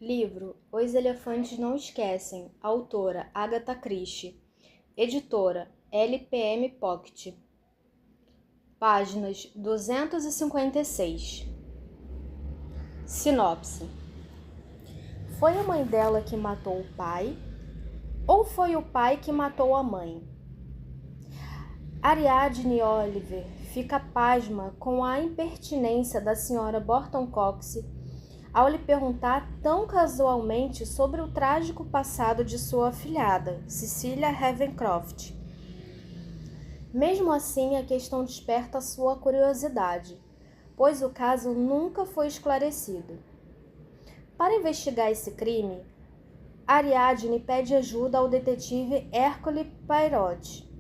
Livro Os Elefantes Não Esquecem, autora Agatha Christie, editora LPM Pocket, páginas 256. Sinopse: foi a mãe dela que matou o pai ou foi o pai que matou a mãe? Ariadne Oliver fica pasma com a impertinência da senhora Borton Cox ao lhe perguntar tão casualmente sobre o trágico passado de sua afilhada, Cecilia Ravencroft. Mesmo assim, a questão desperta sua curiosidade, pois o caso nunca foi esclarecido. Para investigar esse crime, Ariadne pede ajuda ao detetive Hercule Poirot,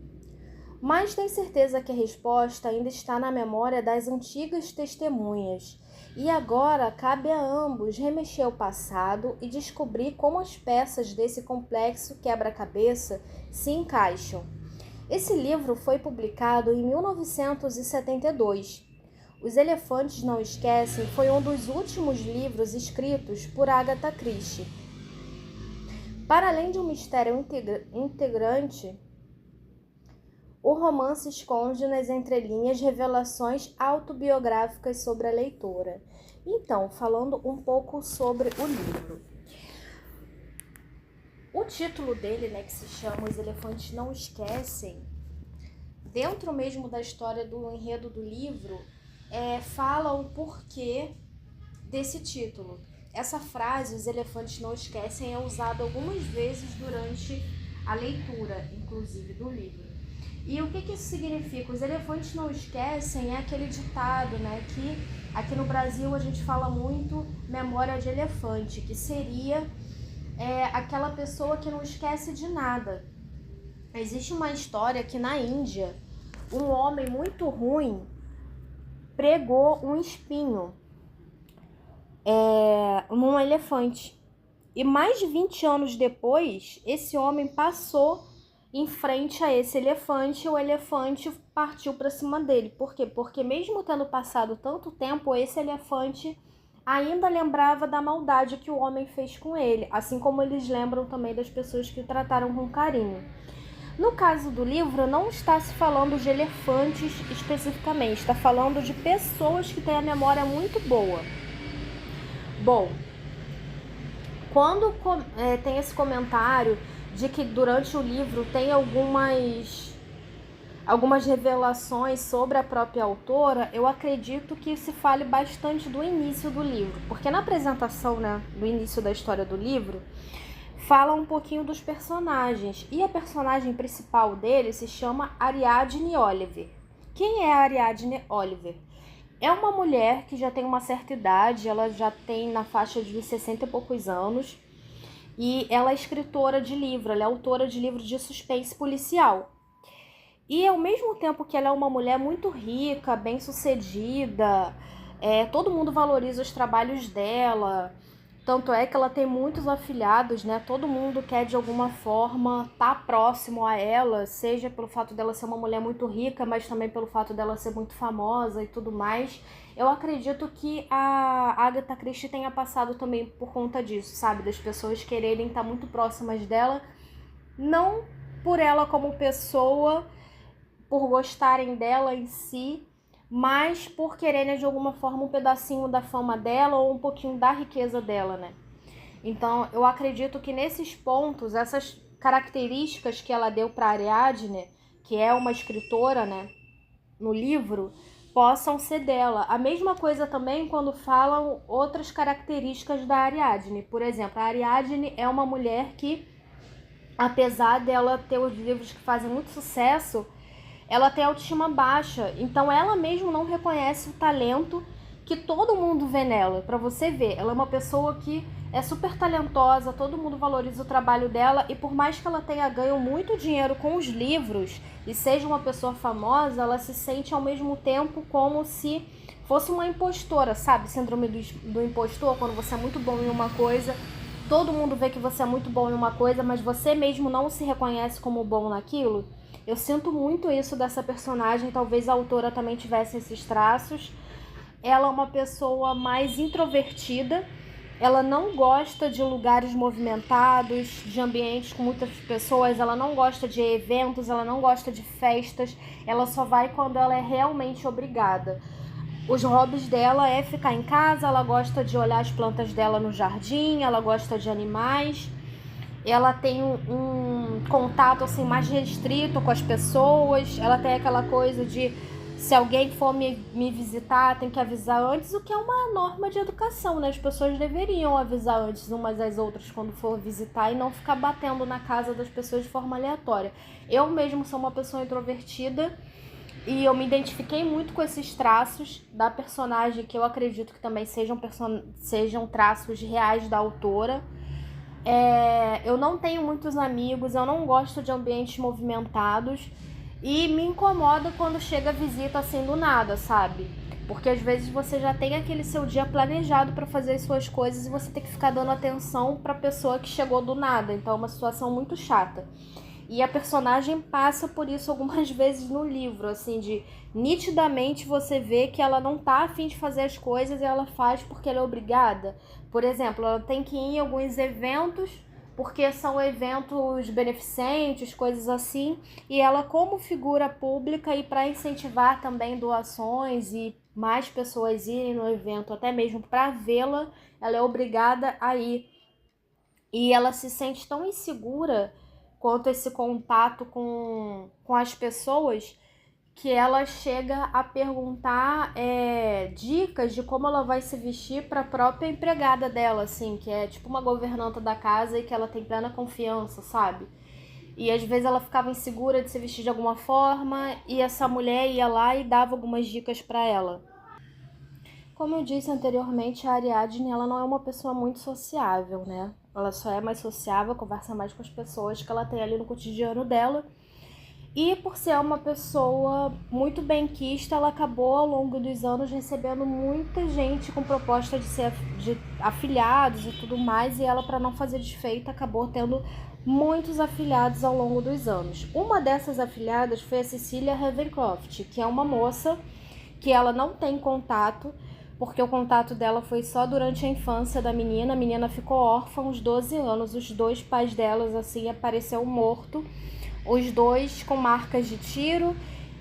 mas tem certeza que a resposta ainda está na memória das antigas testemunhas, e agora cabe a ambos remexer o passado e descobrir como as peças desse complexo quebra-cabeça se encaixam. Esse livro foi publicado em 1972. Os Elefantes Não Esquecem foi um dos últimos livros escritos por Agatha Christie. Para além de um mistério integrante, o romance esconde nas entrelinhas revelações autobiográficas sobre a leitora. Então, falando um pouco sobre o livro. O título dele, que se chama Os Elefantes Não Esquecem, dentro mesmo da história do enredo do livro, fala o porquê desse título. Essa frase, Os Elefantes Não Esquecem, é usada algumas vezes durante a leitura, inclusive, do livro. E o que isso significa? Os elefantes não esquecem é aquele ditado, que aqui no Brasil a gente fala muito memória de elefante, que seria aquela pessoa que não esquece de nada. Existe uma história que na Índia, um homem muito ruim pregou um espinho num elefante. E mais de 20 anos depois, esse homem passou em frente a esse elefante, o elefante partiu para cima dele. Por quê? Porque mesmo tendo passado tanto tempo, esse elefante ainda lembrava da maldade que o homem fez com ele, assim como eles lembram também das pessoas que o trataram com carinho. No caso do livro, não está se falando de elefantes especificamente, está falando de pessoas que têm a memória muito boa. Bom, quando tem esse comentário de que durante o livro tem algumas revelações sobre a própria autora, eu acredito que se fale bastante do início do livro, porque na apresentação, do início da história do livro, fala um pouquinho dos personagens, e a personagem principal dele se chama Ariadne Oliver. Quem é a Ariadne Oliver? É uma mulher que já tem uma certa idade, ela já tem na faixa de 60 e poucos anos, e ela é escritora de livro, ela é autora de livro de suspense policial. E ao mesmo tempo que ela é uma mulher muito rica, bem-sucedida, todo mundo valoriza os trabalhos dela, tanto é que ela tem muitos afilhados, todo mundo quer de alguma forma estar próximo a ela, seja pelo fato dela ser uma mulher muito rica, mas também pelo fato dela ser muito famosa e tudo mais. Eu acredito que a Agatha Christie tenha passado também por conta disso, sabe? Das pessoas quererem estar muito próximas dela, não por ela como pessoa, por gostarem dela em si, mas por quererem de alguma forma um pedacinho da fama dela ou um pouquinho da riqueza dela, Então, eu acredito que nesses pontos, essas características que ela deu para Ariadne, que é uma escritora, no livro, possam ser dela. A mesma coisa também quando falam outras características da Ariadne. Por exemplo, a Ariadne é uma mulher que, apesar dela ter os livros que fazem muito sucesso, ela tem autoestima baixa, então ela mesma não reconhece o talento que todo mundo vê nela. Para você ver, ela é uma pessoa que é super talentosa, todo mundo valoriza o trabalho dela, e por mais que ela tenha ganho muito dinheiro com os livros e seja uma pessoa famosa, ela se sente ao mesmo tempo como se fosse uma impostora, sabe? Síndrome do impostor, quando você é muito bom em uma coisa, todo mundo vê que você é muito bom em uma coisa, mas você mesmo não se reconhece como bom naquilo. Eu sinto muito isso dessa personagem, talvez a autora também tivesse esses traços. Ela é uma pessoa mais introvertida, ela não gosta de lugares movimentados, de ambientes com muitas pessoas, ela não gosta de eventos, ela não gosta de festas, ela só vai quando ela é realmente obrigada. Os hobbies dela é ficar em casa, ela gosta de olhar as plantas dela no jardim, ela gosta de animais, ela tem um contato assim mais restrito com as pessoas, ela tem aquela coisa de se alguém for me visitar, tem que avisar antes, o que é uma norma de educação, né? As pessoas deveriam avisar antes umas às outras quando for visitar e não ficar batendo na casa das pessoas de forma aleatória. Eu mesmo sou uma pessoa introvertida e eu me identifiquei muito com esses traços da personagem, que eu acredito que também sejam traços reais da autora. Eu não tenho muitos amigos, eu não gosto de ambientes movimentados e me incomoda quando chega a visita assim do nada, sabe? Porque às vezes você já tem aquele seu dia planejado para fazer as suas coisas e você tem que ficar dando atenção para a pessoa que chegou do nada. Então é uma situação muito chata. E a personagem passa por isso algumas vezes no livro, assim, de nitidamente você vê que ela não tá a fim de fazer as coisas e ela faz porque ela é obrigada. Por exemplo, ela tem que ir em alguns eventos porque são eventos beneficentes, coisas assim, e ela, como figura pública e para incentivar também doações e mais pessoas irem no evento, até mesmo para vê-la, ela é obrigada a ir. E ela se sente tão insegura quanto esse contato com as pessoas, que ela chega a perguntar dicas de como ela vai se vestir para a própria empregada dela, assim, que é tipo uma governanta da casa e que ela tem plena confiança, sabe? E às vezes ela ficava insegura de se vestir de alguma forma e essa mulher ia lá e dava algumas dicas para ela. Como eu disse anteriormente, a Ariadne, ela não é uma pessoa muito sociável, né? Ela só é mais sociável, conversa mais com as pessoas que ela tem ali no cotidiano dela. E por ser uma pessoa muito benquista, ela acabou ao longo dos anos recebendo muita gente com proposta de afiliados e tudo mais, e ela, para não fazer desfeita, acabou tendo muitos afiliados ao longo dos anos. Uma dessas afiliadas foi a Cecília Ravencroft, que é uma moça que ela não tem contato, porque o contato dela foi só durante a infância da menina. A menina ficou órfã aos 12 anos, os dois pais delas assim apareceram mortos, os dois com marcas de tiro,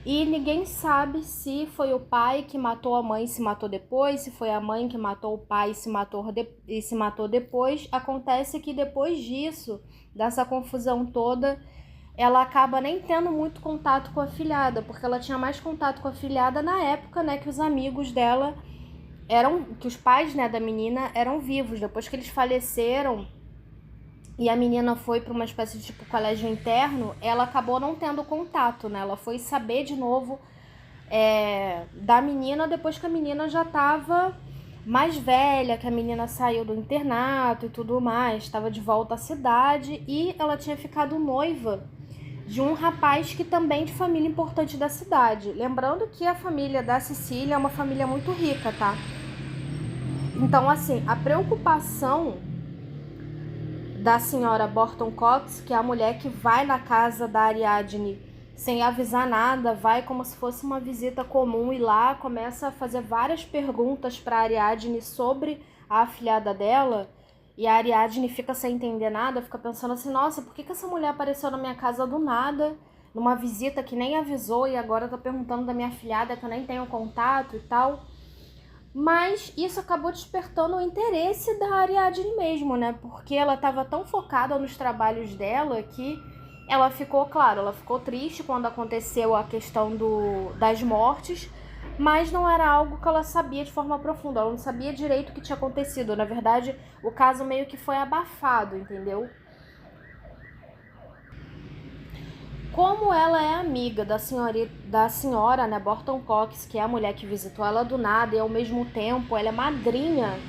e ninguém sabe se foi o pai que matou a mãe e se matou depois, se foi a mãe que matou o pai e se matou depois. Acontece que depois disso, dessa confusão toda, ela acaba nem tendo muito contato com a afilhada, porque ela tinha mais contato com a afilhada na época, né, que os amigos dela que os pais, né, da menina eram vivos. Depois que eles faleceram e a menina foi para uma espécie de tipo colégio interno, ela acabou não tendo contato, né? Ela foi saber de novo da menina depois que a menina já estava mais velha, que a menina saiu do internato e tudo mais, estava de volta à cidade, e ela tinha ficado noiva de um rapaz que também de família importante da cidade. Lembrando que a família da Cecília é uma família muito rica, tá? Então, assim, a preocupação da senhora Borton Cox, que é a mulher que vai na casa da Ariadne sem avisar nada, vai como se fosse uma visita comum, e lá começa a fazer várias perguntas para a Ariadne sobre a afilhada dela, e a Ariadne fica sem entender nada, fica pensando assim, nossa, por que essa mulher apareceu na minha casa do nada, numa visita que nem avisou, e agora tá perguntando da minha afilhada que eu nem tenho contato e tal. Mas isso acabou despertando o interesse da Ariadne mesmo, né? Porque ela estava tão focada nos trabalhos dela que ela ficou, claro, ela ficou triste quando aconteceu a questão das mortes, mas não era algo que ela sabia de forma profunda, ela não sabia direito o que tinha acontecido. Na verdade, o caso meio que foi abafado, entendeu? Como ela é amiga da senhora, né, Borton Cox, que é a mulher que visitou ela do nada, e ao mesmo tempo ela é madrinha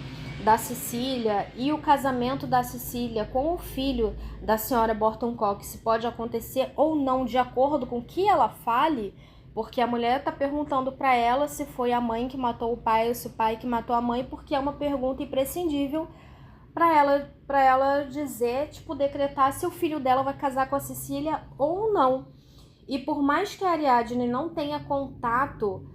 da Cecília, e o casamento da Cecília com o filho da senhora Borton Cox pode acontecer ou não de acordo com o que ela fale, porque a mulher está perguntando para ela se foi a mãe que matou o pai ou se o pai que matou a mãe, porque é uma pergunta imprescindível para ela dizer, tipo, decretar se o filho dela vai casar com a Cecília ou não. E por mais que a Ariadne não tenha contato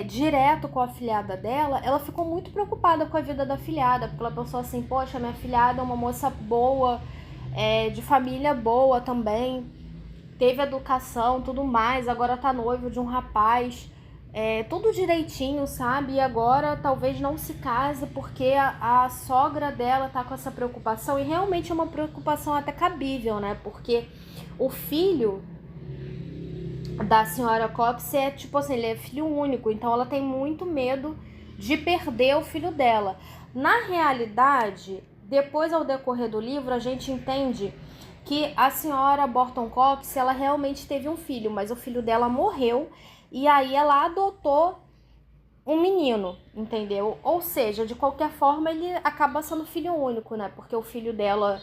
direto com a afilhada dela, ela ficou muito preocupada com a vida da afilhada, porque ela pensou assim, poxa, minha afilhada é uma moça boa, de família boa também, teve educação, tudo mais, agora tá noivo de um rapaz, tudo direitinho, sabe? E agora talvez não se case porque a sogra dela tá com essa preocupação, e realmente é uma preocupação até cabível, né? Porque o filho da senhora Cox tipo assim, ele é filho único, então ela tem muito medo de perder o filho dela. Na realidade, depois ao decorrer do livro, a gente entende que a senhora Burton Cox, ela realmente teve um filho, mas o filho dela morreu, e aí ela adotou um menino, entendeu? Ou seja, de qualquer forma, ele acaba sendo filho único, né? Porque o filho dela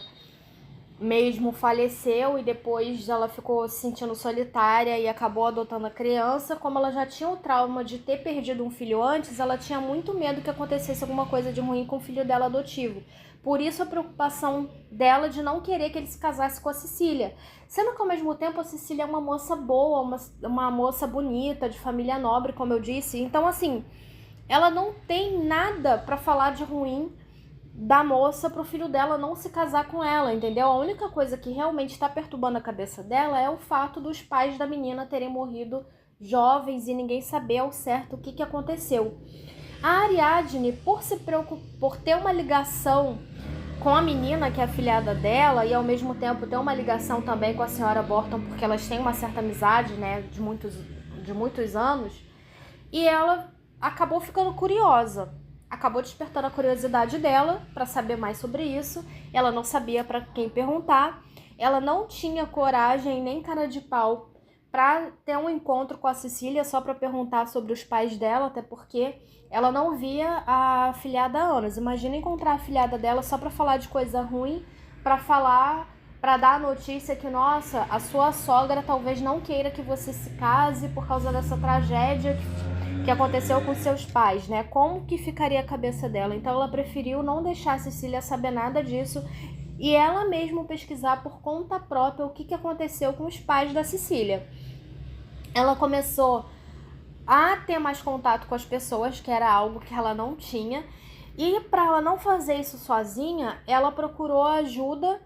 mesmo faleceu e depois ela ficou se sentindo solitária e acabou adotando a criança. Como ela já tinha o trauma de ter perdido um filho antes, ela tinha muito medo que acontecesse alguma coisa de ruim com o filho dela adotivo. Por isso a preocupação dela de não querer que ele se casasse com a Cecília. Sendo que ao mesmo tempo a Cecília é uma moça boa, uma moça bonita, de família nobre, como eu disse. Então assim, ela não tem nada para falar de ruim da moça pro filho dela não se casar com ela, entendeu? A única coisa que realmente está perturbando a cabeça dela é o fato dos pais da menina terem morrido jovens e ninguém saber ao certo o que aconteceu. A Ariadne, por ter uma ligação com a menina que é afilhada dela e ao mesmo tempo ter uma ligação também com a senhora Burton, porque elas têm uma certa amizade, né, de muitos anos, e ela acabou ficando curiosa. Acabou despertando a curiosidade dela para saber mais sobre isso. Ela não sabia para quem perguntar. Ela não tinha coragem nem cara de pau para ter um encontro com a Cecília só para perguntar sobre os pais dela, até porque ela não via a afilhada há anos. Imagina encontrar a afilhada dela só para falar de coisa ruim, para dar a notícia que, nossa, a sua sogra talvez não queira que você se case por causa dessa tragédia que aconteceu com seus pais, né? Como que ficaria a cabeça dela? Então ela preferiu não deixar a Cecília saber nada disso e ela mesma pesquisar por conta própria o que aconteceu com os pais da Cecília. Ela começou a ter mais contato com as pessoas, que era algo que ela não tinha, e para ela não fazer isso sozinha, ela procurou a ajuda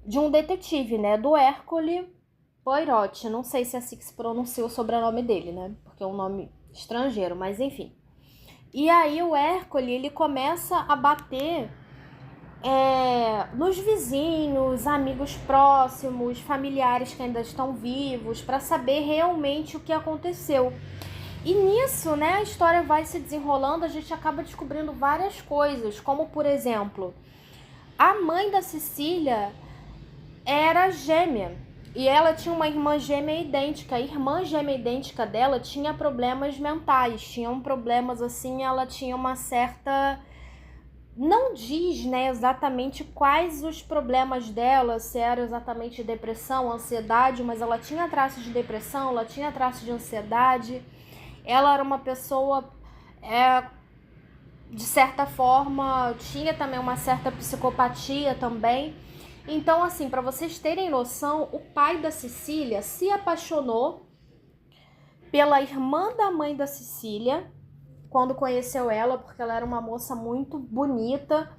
de um detetive, né? Do Hercule Poirot. Não sei se é assim que se pronuncia o sobrenome dele, né? Porque é um nome estrangeiro, mas enfim. E aí o Hercule, ele começa a bater nos vizinhos, amigos próximos, familiares que ainda estão vivos, para saber realmente o que aconteceu. E nisso, né, a história vai se desenrolando, a gente acaba descobrindo várias coisas, como por exemplo, a mãe da Cecília era gêmea. E ela tinha uma irmã gêmea idêntica. A irmã gêmea idêntica dela tinha problemas mentais, tinham problemas assim, ela tinha uma certa... Não diz, né, exatamente quais os problemas dela, se era exatamente depressão, ansiedade, mas ela tinha traços de depressão, ela tinha traços de ansiedade. Ela era uma pessoa, de certa forma, tinha também uma certa psicopatia também. Então, assim, para vocês terem noção, o pai da Cecília se apaixonou pela irmã da mãe da Cecília quando conheceu ela, porque ela era uma moça muito bonita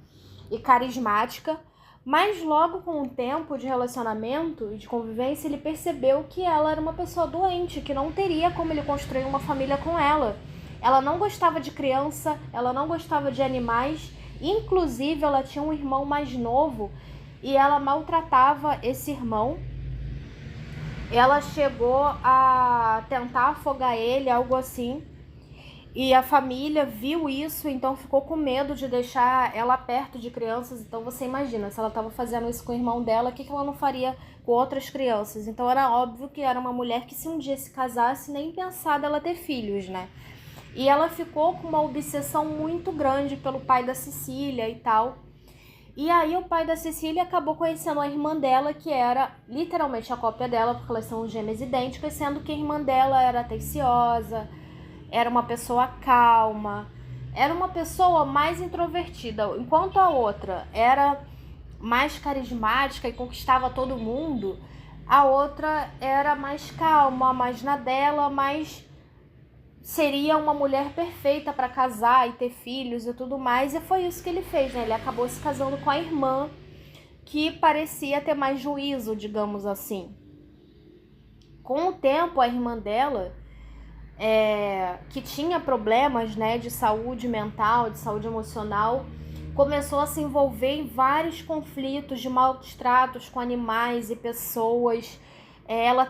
e carismática. Mas logo com o tempo de relacionamento e de convivência, ele percebeu que ela era uma pessoa doente, que não teria como ele construir uma família com ela. Ela não gostava de criança, ela não gostava de animais, inclusive ela tinha um irmão mais novo e ela maltratava esse irmão. Ela chegou a tentar afogar ele, algo assim, e a família viu isso, então ficou com medo de deixar ela perto de crianças. Então você imagina, se ela estava fazendo isso com o irmão dela, o que ela não faria com outras crianças? Então era óbvio que era uma mulher que, se um dia se casasse, nem pensar dela ter filhos, né? E ela ficou com uma obsessão muito grande pelo pai da Cecília e tal. E aí o pai da Cecília acabou conhecendo a irmã dela, que era literalmente a cópia dela, porque elas são gêmeas idênticas, sendo que a irmã dela era atenciosa, era uma pessoa calma, era uma pessoa mais introvertida, enquanto a outra era mais carismática e conquistava todo mundo, a outra era mais calma, mais na dela, mais seria uma mulher perfeita para casar e ter filhos e tudo mais, e foi isso que ele fez, né? Ele acabou se casando com a irmã, que parecia ter mais juízo, digamos assim. Com o tempo, a irmã dela, que tinha problemas, né, de saúde mental, de saúde emocional, começou a se envolver em vários conflitos de maus tratos com animais e pessoas. Ela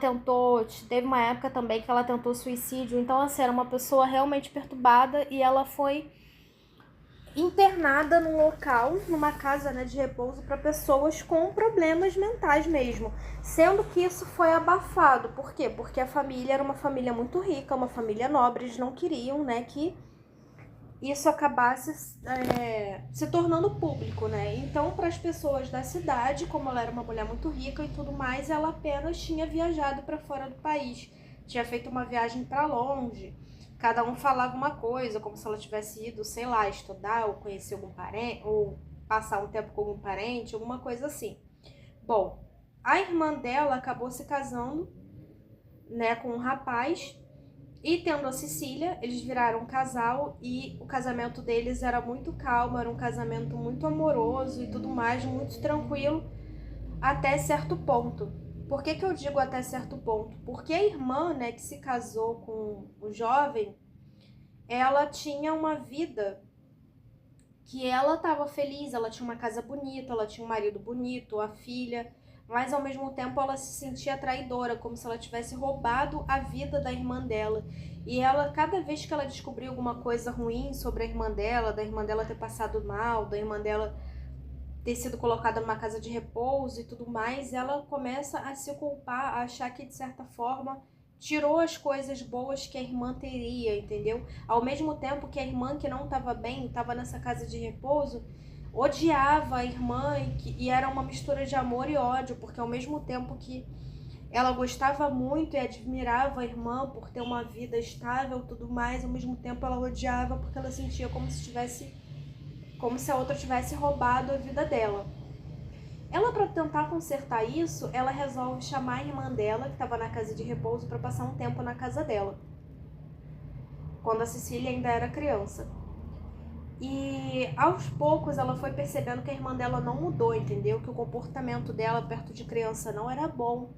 teve uma época também que ela tentou suicídio, então assim, era uma pessoa realmente perturbada, e ela foi internada num local, numa casa, né, de repouso para pessoas com problemas mentais mesmo, sendo que isso foi abafado. Por quê? Porque a família era uma família muito rica, uma família nobre, eles não queriam, né, que isso acabasse se tornando público, né? Então, para as pessoas da cidade, como ela era uma mulher muito rica e tudo mais, ela apenas tinha viajado para fora do país, tinha feito uma viagem para longe. Cada um falava uma coisa, como se ela tivesse ido, sei lá, estudar ou conhecer algum parente, ou passar um tempo com algum parente, alguma coisa assim. Bom, a irmã dela acabou se casando, né, com um rapaz, e tendo a Cecília, eles viraram um casal, e o casamento deles era muito calmo, era um casamento muito amoroso e tudo mais, muito tranquilo, até certo ponto. Por que eu digo até certo ponto? Porque a irmã, né, que se casou com o jovem, ela tinha uma vida que ela estava feliz, ela tinha uma casa bonita, ela tinha um marido bonito, a filha, mas ao mesmo tempo ela se sentia traidora, como se ela tivesse roubado a vida da irmã dela. E ela, cada vez que ela descobriu alguma coisa ruim sobre a irmã dela, da irmã dela ter passado mal, da irmã dela ter sido colocada numa casa de repouso e tudo mais, ela começa a se culpar, a achar que de certa forma tirou as coisas boas que a irmã teria, entendeu? Ao mesmo tempo que a irmã que não estava bem, estava nessa casa de repouso, odiava a irmã, e era uma mistura de amor e ódio, porque ao mesmo tempo que ela gostava muito e admirava a irmã por ter uma vida estável e tudo mais, ao mesmo tempo ela odiava porque ela sentia como se a outra tivesse roubado a vida dela. Ela, para tentar consertar isso, ela resolve chamar a irmã dela, que estava na casa de repouso, para passar um tempo na casa dela, quando a Cecília ainda era criança. E aos poucos ela foi percebendo que a irmã dela não mudou, entendeu? Que o comportamento dela perto de criança não era bom,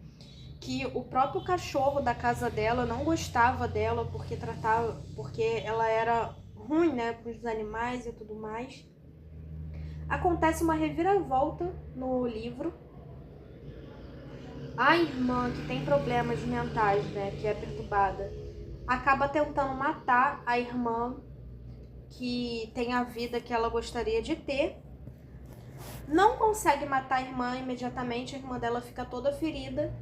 que o próprio cachorro da casa dela não gostava dela porque ela era ruim, né, com os animais e tudo mais. Acontece uma reviravolta no livro. A irmã, que tem problemas mentais, né, que é perturbada, acaba tentando matar a irmã que tem a vida que ela gostaria de ter. Não consegue matar a irmã imediatamente, a irmã dela fica toda ferida.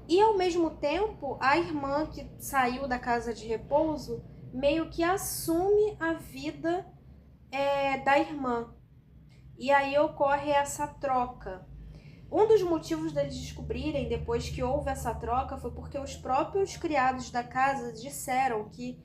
E ao mesmo tempo, a irmã que saiu da casa de repouso meio que assume a vida da irmã. E aí ocorre essa troca. Um dos motivos deles descobrirem depois que houve essa troca foi porque os próprios criados da casa disseram que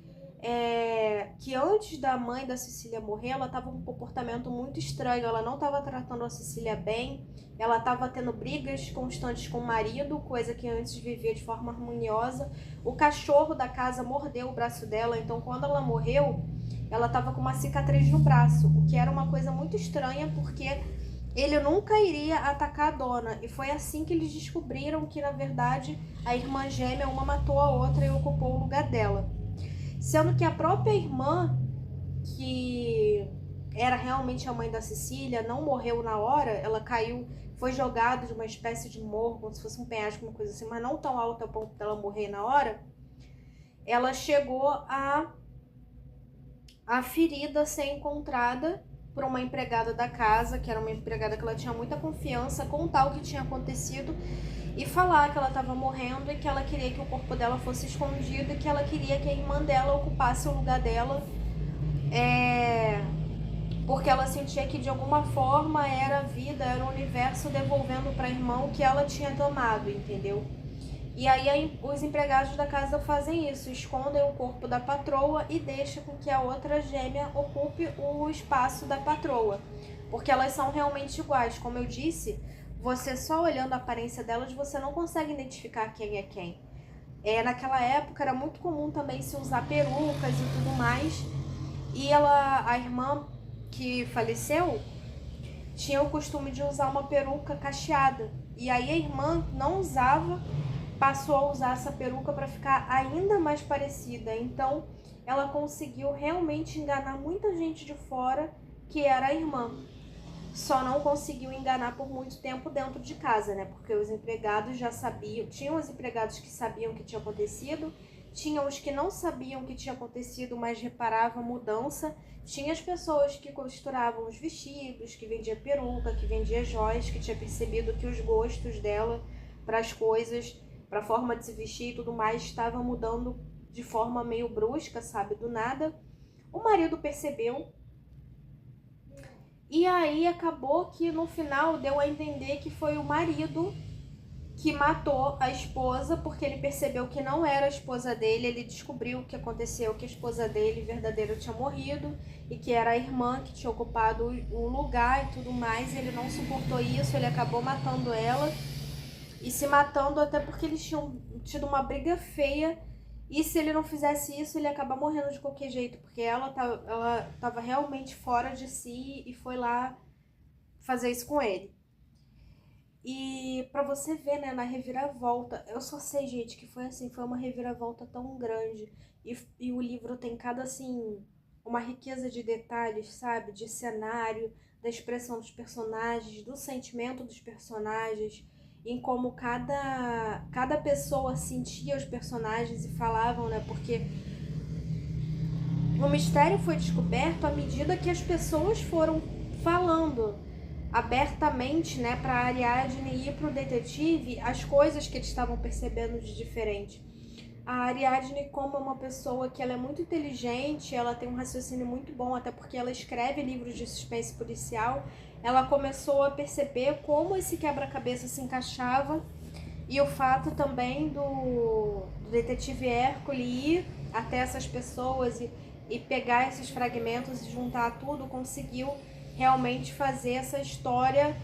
antes da mãe da Cecília morrer, ela estava com um comportamento muito estranho, ela não estava tratando a Cecília bem, ela estava tendo brigas constantes com o marido, coisa que antes vivia de forma harmoniosa. O cachorro da casa mordeu o braço dela, então quando ela morreu, ela estava com uma cicatriz no braço, o que era uma coisa muito estranha, porque ele nunca iria atacar a dona. E foi assim que eles descobriram que, na verdade, a irmã gêmea, uma matou a outra e ocupou o lugar dela. Sendo que a própria irmã, que era realmente a mãe da Cecília, não morreu na hora, ela caiu, foi jogada de uma espécie de morro, como se fosse um penhasco, uma coisa assim, mas não tão alta a ponto dela morrer na hora. Ela chegou a ferida ser encontrada por uma empregada da casa, que era uma empregada que ela tinha muita confiança, contar o que tinha acontecido e falar que ela estava morrendo e que ela queria que o corpo dela fosse escondido e que ela queria que a irmã dela ocupasse o lugar dela, porque ela sentia que de alguma forma era a vida, era o universo devolvendo para a irmã o que ela tinha tomado, entendeu? E aí os empregados da casa fazem isso, escondem o corpo da patroa e deixam com que a outra gêmea ocupe o espaço da patroa, porque elas são realmente iguais. Como eu disse, você só olhando a aparência delas, você não consegue identificar quem é quem. Naquela época era muito comum também se usar perucas e tudo mais. E a irmã que faleceu, tinha o costume de usar uma peruca cacheada. E aí a irmã não usava, passou a usar essa peruca para ficar ainda mais parecida. Então ela conseguiu realmente enganar muita gente de fora que era a irmã. Só não conseguiu enganar por muito tempo dentro de casa, né? Porque os empregados já sabiam, tinham os empregados que sabiam o que tinha acontecido, tinham os que não sabiam o que tinha acontecido, mas reparavam a mudança, tinha as pessoas que costuravam os vestidos, que vendia peruca, que vendia joias, que tinha percebido que os gostos dela para as coisas, para a forma de se vestir e tudo mais, estava mudando de forma meio brusca, sabe? Do nada. O marido percebeu. E aí acabou que no final deu a entender que foi o marido que matou a esposa, porque ele percebeu que não era a esposa dele, ele descobriu o que aconteceu, que a esposa dele verdadeira tinha morrido e que era a irmã que tinha ocupado o lugar e tudo mais, e ele não suportou isso, ele acabou matando ela e se matando até porque eles tinham tido uma briga feia. E se ele não fizesse isso, ele ia acabar morrendo de qualquer jeito, porque ela tava realmente fora de si e foi lá fazer isso com ele. E pra você ver, né, na reviravolta, eu só sei, gente, que foi assim, foi uma reviravolta tão grande. E o livro tem cada, assim, uma riqueza de detalhes, sabe? De cenário, da expressão dos personagens, do sentimento dos personagens, em como cada pessoa sentia os personagens e falavam, né? Porque o mistério foi descoberto à medida que as pessoas foram falando abertamente, né, para a Ariadne e para o detetive as coisas que eles estavam percebendo de diferente. A Ariadne, como é uma pessoa que ela é muito inteligente, ela tem um raciocínio muito bom, até porque ela escreve livros de suspense policial, ela começou a perceber como esse quebra-cabeça se encaixava e o fato também do detetive Hércules ir até essas pessoas e pegar esses fragmentos e juntar tudo, conseguiu realmente fazer essa história,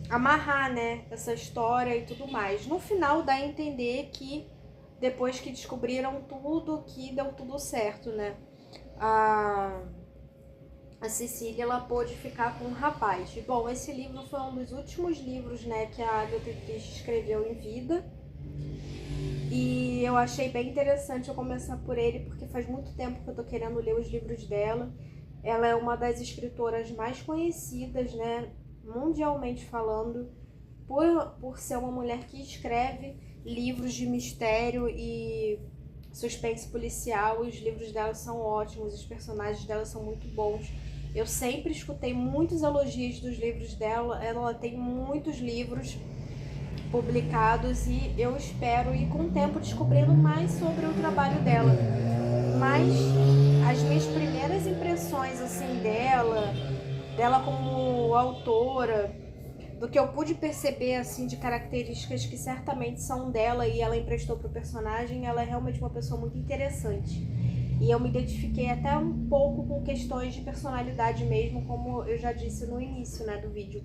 amarrar, né, essa história e tudo mais. No final dá a entender que depois que descobriram tudo, que deu tudo certo, né? A Cecília, ela pôde ficar com o rapaz. E, bom, esse livro foi um dos últimos livros, né, que a Agatha Christie escreveu em vida. E eu achei bem interessante eu começar por ele, porque faz muito tempo que eu tô querendo ler os livros dela. Ela é uma das escritoras mais conhecidas, né, mundialmente falando, por ser uma mulher que escreve livros de mistério e suspense policial. Os livros dela são ótimos, os personagens dela são muito bons. Eu sempre escutei muitos elogios dos livros dela, ela tem muitos livros publicados e eu espero ir com o tempo descobrindo mais sobre o trabalho dela. Mas as minhas primeiras impressões assim dela como autora, do que eu pude perceber assim de características que certamente são dela e ela emprestou pro personagem, ela é realmente uma pessoa muito interessante. E eu me identifiquei até um pouco com questões de personalidade mesmo, como eu já disse no início, né, do vídeo.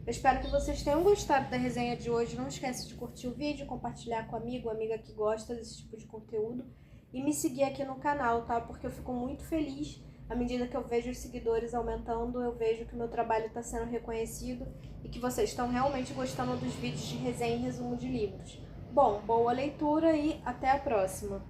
Eu espero que vocês tenham gostado da resenha de hoje. Não esquece de curtir o vídeo, compartilhar com amigo, amiga que gosta desse tipo de conteúdo e me seguir aqui no canal, tá? Porque eu fico muito feliz à medida que eu vejo os seguidores aumentando, eu vejo que o meu trabalho está sendo reconhecido e que vocês estão realmente gostando dos vídeos de resenha e resumo de livros. Bom, boa leitura e até a próxima!